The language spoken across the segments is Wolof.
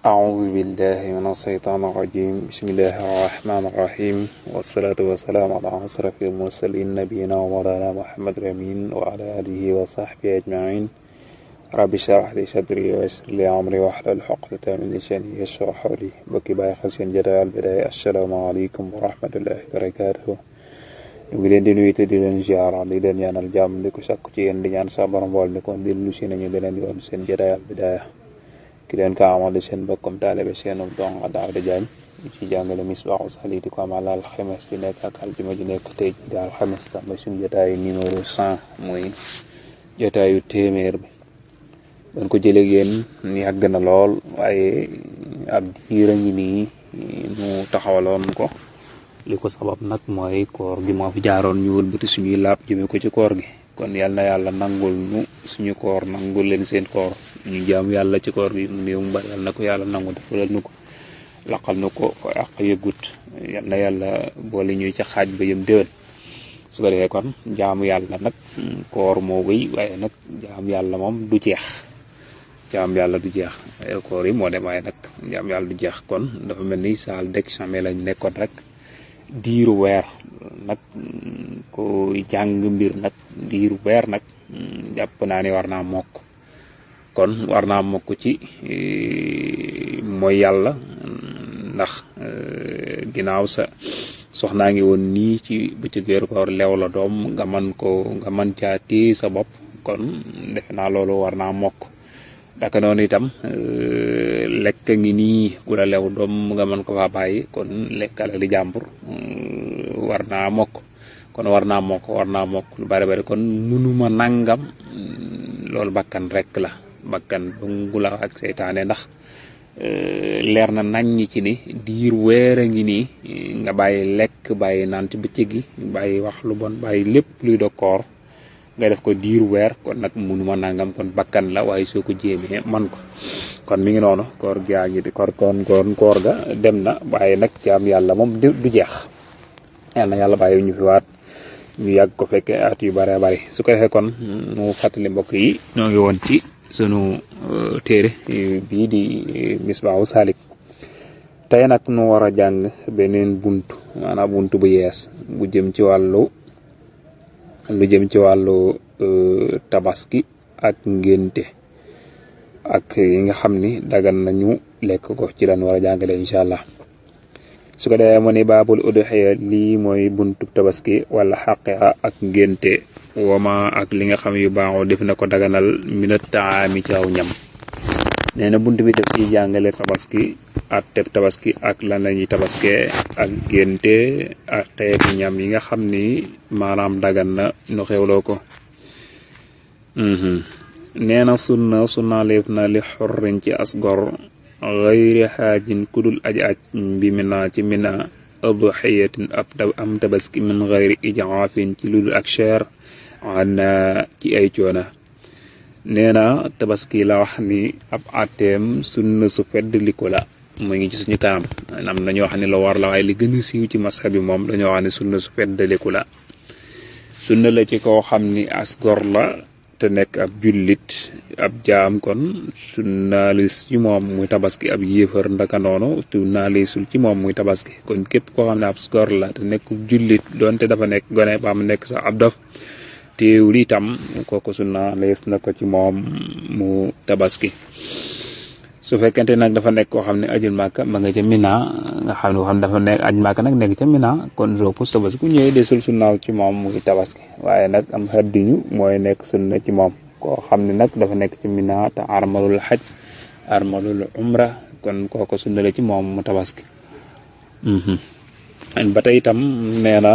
أعوذ بالله من الشيطان الرجيم بسم الله الرحمن الرحيم والصلاة والسلام على أشرف المرسلين نبينا ومولانا محمد الأمين وعلى آله وصحبه أجمعين رب اشرح لي صدري ويسر لي أمري واحلل عقدة من لساني يفقهوا قولي bokki bàyyi xel seen jotaay Al Bidaaya asalaamaaleykum wa rahmatullahi wa barakaatuhu ñu ngi leen di nuyu te di leen ziara di leen ñaanal jàmm di ko sakku ci yéen di ñaan sa borom bool ni kon dellu si nañu beneen yoon seen jotaay Al Bidaaya ki leen ko amal seen bokkum taalibe seenu dong Daawda Jaañ ci jàngale Misbaahu Saliih di ko amal alxames ji nekk ak aljuma ji nekk tey ji di alxames tamit suñu jotaayu numéro 100 muy jotaayu téeméer bi ban ko jëlee yéen yàgg na lool waaye ab diir a ngi nii mu taxawaloon ko li ko sabab nag mooy koor gi moo fi jaaroon ñu wëlbati suñuy laab jëme ko ci koor gi kon yal na yàlla nangul ñu suñu koor nangul leen seen koor ñu jaam yàlla ci koor gi mu néew mu bari yal na ko yàlla nangu defalal nu ko laqal nu ko fa ak yëgut yal na yàlla boole ñuy ca xaaj ba yëm déwén su ko defee kon jaamu yàlla nag koor moo wéy waaye nag jaam yàlla moom du jeex jaam yàlla du jeex koor yi moo dem waaye nag jaam yàlla du jeex kon dafa mel ni saal d'examen lañ nekkoon rek diiru weer nag ko jàng mbir nag diiru weer nag jàpp naa ni war naa mokk kon war naa mokk ci mooy yàlla ndax ginnaaw sa soxnaa ngi woon nii ci bëccëg weeru koor leew la doom nga man caa téye sa bopp kon defe naa loolu war naa mokk daka noonu itam lekk ngi nii ku la lew doom nga mën ko fa bàyyi kon lekkala li jàmbur war naa mokk lu bari kon mënuma nangam loolu bakkan rek la bakkan bungu la ak seytaane ndax leer na naññ ci ni diir weer a ngi nii nga bàyyi lekk bàyyi naan ci bëccëg gi bàyyi wax lu bon bàyyi lépp luy do koor nga def ko diir weer kon nag mënuma nangam kon bakkan la waaye soo ko jéemee man ko kon mi ngi noonu koor gaa ngi di koor ga dem na waaye nag jaam yàlla moom du jeex yàlla na yàlla bàyyi ñu fi waat ñu yàgg ko fekke at yu bare bari su ko defee kon nu fàttali mbokk yi ñoo ngi woon ci sunu téere bii di Misbaahu Saliih tey nag nu war a jàng beneen buntu maanaam buntu bu yees bu jëm ci wàllu tabaski ak ngénte ak yi nga xam ni dagan nañu lekk ko ci lan war a jàngale incha allah su ko defee mu ni baabul udhiya lii mooy buntu tabaski wala xaqiqa ak ngénte wama ak li nga xam yu baaxoo def na ko daganal minat taami ci aw ñam nee na buntu bi def ci jàngale tabaski ak teb tabaski ak lan lañuy tabaskee ak ngénte ak xeetu ñam yi nga xam ni maanaam dagan na nu xewloo ko nee na sunna leef na li xorrin ci asgor gayri xaajin kudul aj bi mina ci mina udhiyatin am tabaski min gayri ijaafin ci ludul ak cher ana ci ay coona nee na tabaski la wax ni ab ateem sunna su feddliku la mu ngi ci suñu kanam am na ñoo xam ne la war la waaye li gën a siiw ci masxa bi moom dañoo wax ne sunna su feddliku la sunna la ci koo xam ni asgor la te nekk ab jullit ab jaam kon sunnaalis ci moom muy tabaski ab yéefar ndaka noonu sunnaalisul ci moom muy tabaski kon képp koo xam ne ab gor la te nekk jullit doonte dafa nekk gone ba mu nekk sax ab dof teewul itam kooku sunnaalees na ko ci moom mu tabaski su fekkente nag dafa nekk koo xam ne ajul màkka ma nga ca Mina nga xam ne dafa nekk aj màkka nag nekk ca Mina kon soo tabaski ku ñëwee desul sunnaal ci moom muy tabaski waaye nag am xaddiñu mooy nekk sunna ci moom koo xam ne nag dafa nekk ci Mina te armalul xaj armalul umra kon kooko sunna la ci moom mu tabaski ba tey itam nee na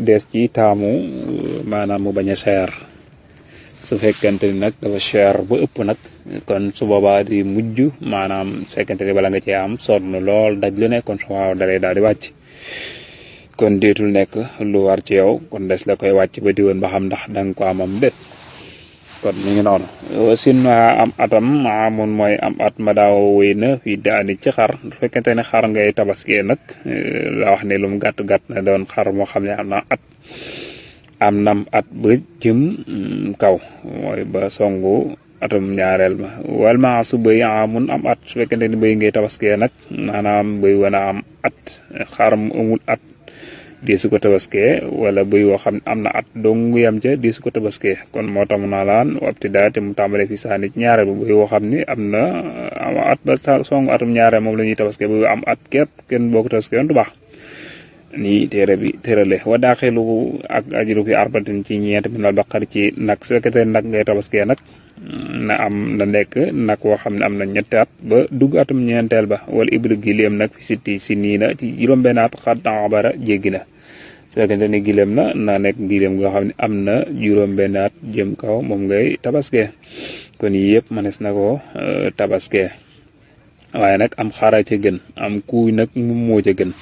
des ci taamu maanaam mu bañ a seer su fekkente ni nag dafa cher ba ëpp nag kon su boobaa di mujj maanaam su fekkente ni bala nga cee am sonn lool daj lu nekk kon su waaw dalay daal di wàcc kon deetul nekk lu war ci yow kon des la koy wàcc ba diwoon ba xam ndax danga ko amam déet kon mi ngi noonu sin am atam amun mooy am at ma daaw wéy na fii daani ci xar su fekkente ne xar ngay tabaskee nag la wax ne lu mu gàtt na doon xar moo xam ne am nam at ba jëm kaw mooy ba songu atum ñaareel ba wal maa su bëy amun am at su fekkente ni bëy ngay tabaskee nag maanaam bëy wana am at xar mu amul at di su ko tabaskee wala bëy woo xam ne am na at dong yam ca di su ko tabaskee kon moo tax mu naa laan wabtidaa te mu tàmbale fi saani ñaareel ba bëy woo xam ni am na at ba songu atum ñaareel moom la ñuy tabaskee bëy am at képp kenn boo ko tabaskee woon du baax nii téere bi tërale wa daaxilu ak ajiru fi arbatin ci ñeent min al baqar ci nag su fekkee nag ngay tabaskee nag na nekk nag woo xam ne am na ñetti at ba dugg atum ñeenteel ba wala iblu gileem nag fi sitti si nii na ci juróom-benn at xat abara jéggi na su fekkente ni gileem na nekk gileem goo xam ne am na juróom-benn at jëm kaw moom ngay tabaskee kon yii yëpp mënees na ko tabaskee waaye nag am xara ca gën am kuuy nag moo ca gën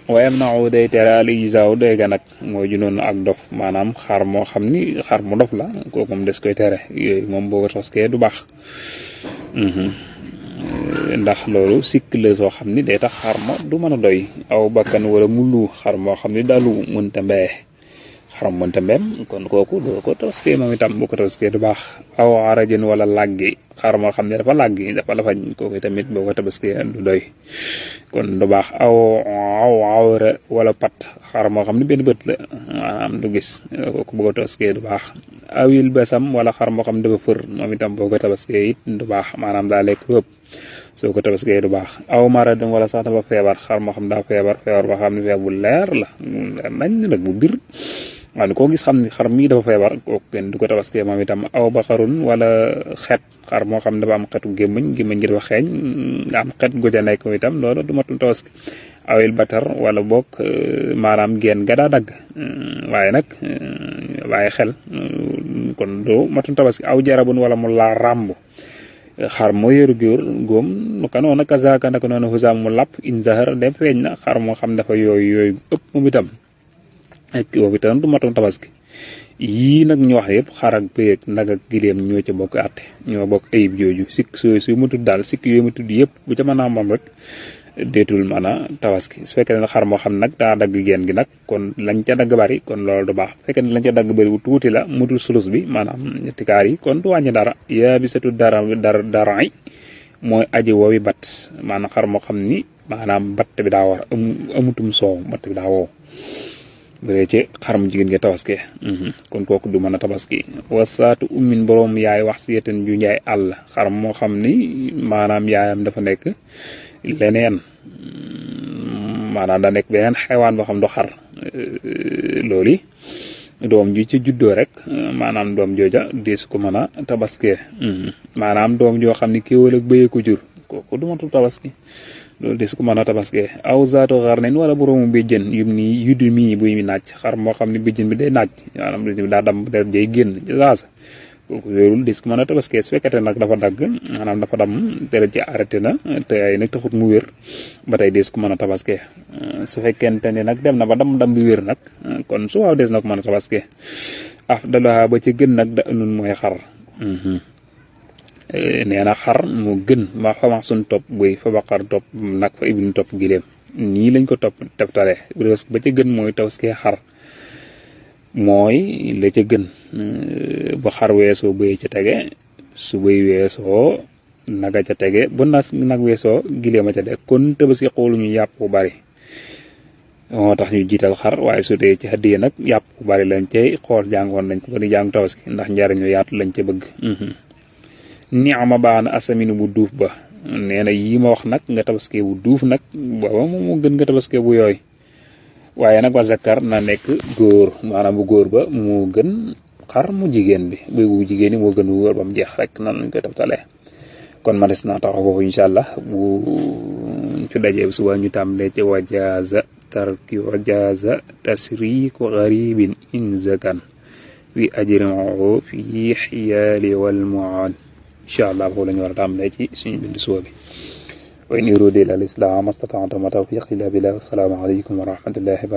wayam naxu day tere al ijzaaw doy ga nag mooy ju noonu ak dof maanaam xar moo xam ni xar mu dof la kooku moom des koy tere yooyu moom boo ko tabaskee du baax ndax loolu sikk la soo xam ni day tax xar ma du mën a doy aw bakkan wala mu lu xar moo xam ni dalu mënta mbee xaram mënta mbem kon kooku doo ko tabaskee moom itam boo ko tabaskee du baax aw arajin wala làggi xar moo xam ne dafa làggi dafa lafañ kooku tamit boo ko tabaskee du doy kon du baax aw awra wala pat xar moo xam ne benn bët la maanaam du gis kooku boo ko tabaskee du baax awil basam wala xar moo xam ne dafa fër moom itam boo ko tabaskee it du baax maanaam daa lekk wëpp soo ko tabaskee du baax aw maradin wala sax dafa feebar xar moo xam daa feebar boo xam ne feebar bu leer la nañ nag bu bir waaye koo gis xam ni xar mii dafa feebar kooku kenn du ko tabaskee moom itam aw baxarun wala xet xar moo xam ne dafa am xetu gémmiñ gi dafa xeeñ nga am xet gu ca nekk itam loolu du matul tabaski awil batar wala boog maanaam geen ga daa dagg waaye nag waaye xel kon du matul tabaski aw jarabun wala mu laa ràmb xar moo yoru góom naka noonu kazaaka naka noonu xusaam mu làpp in zahar dem feeñ na xar moo xam dafa yooyu ëpp moom itam ak boobu itam du matum tabaski yii nag ñu wax yëpp xar ak bëy ak nag ak gileem ñoo ca bokk àtte ñoo bokk ayib jooju sikk su mu tudd daal sikk yooyu mu tudd yëpp bu ca mën a moom rek deetul mën a tabaski su fekkee ne xar moo xam nag daa dagg geen gi nag kon lañ ca dagg bari kon loolu du baax bu fekkee ne lañ ca dagg bari bu tuuti la mutul sulus bi maanaam ñetti kaar yi kon du wàññi dara yaa bi satu dara mooy aji woowi bat maanaam xar moo xam ni maanaam batt bi daa war amutum soow batt bi daa woow bu dee ci xaram jigéen nga tabaskee kon kooku du mën a tabaski wasaatu ummin boroom yaay wax si yeten ju njaay àll xaram moo xam ni maanaam yaayam dafa nekk leneen maanaam da nekk beneen xewaan boo xam du xar loolu doom ji ci juddoo rek maanaam doom jooja dees ko mën a tabaskee maanaam doom joo xam ni kéwal ak bëyee ko jur kooku du matul tabaski loolu des ko mën a tabaskee aw zaato xar nañ wala boroomu béjjën yum nii yuddu mii buy mi naaj xar moo xam ne béjjën bi day naaj maanaam béjjën bi daa dam der jay génn ci saasa kooku yorul des ko mën a tabaskee su fekkete nag dafa dagg maanaam dafa dam deret ji arrêté na te ay nag taxut mu wér ba tey des ko mën a tabaskee su fekkente ni nag dem na ba dam bi wér nag kon su waaw des na ko mën a tabaskee ah daloa ba ci gën nag da nun mooy xar nee na xar mu gën ma xamax suñ topp buy fa baqar topp nag fa ibnu topp gileem nii lañ ko topp teftale ba ca gën mooy tabaskee xar mooy la ca gën bu xar weesoo bëy ca tege su bëy weesoo naga ca tege bu nag weesoo gileem a ca tege kon tabaski xooluñu yàpp bu bari moo tax ñu jiital xar waaye su dee ci hadiya nag yàpp bu bari lañ cay xool jàngoon nañ ko ba di jàng tabaski ndax njariñu yaatu lañ ca bëgg ni ama baax na asaminu bu duuf ba nee na yii ma wax nag nga tabaskee bu duuf nag booba moom moo gën nga tabaskee bu yooy waaye nag wa zakar na nekk góor maanaam bu góor ba moo gën xar mu jigéen bi bu jigéen ñi moo gën bu góor ba mu jeex rek noonu lañ koy taftalee kon ma des naa taxaw foofu incha allah bu ci dajee suba ñu tàmbalee ci wajaza tarki wajaza tasriku garibin in zakan fi ajri'u fi xiyaali wal mu'an incha allah foofu la ñu war a tàmbalee ci suñu bindu suba bi wa in uriidu illa al-islaaha mastata'tu ma tawfiiqi illa billah. Assalaamu aleykum wa rahmatullahi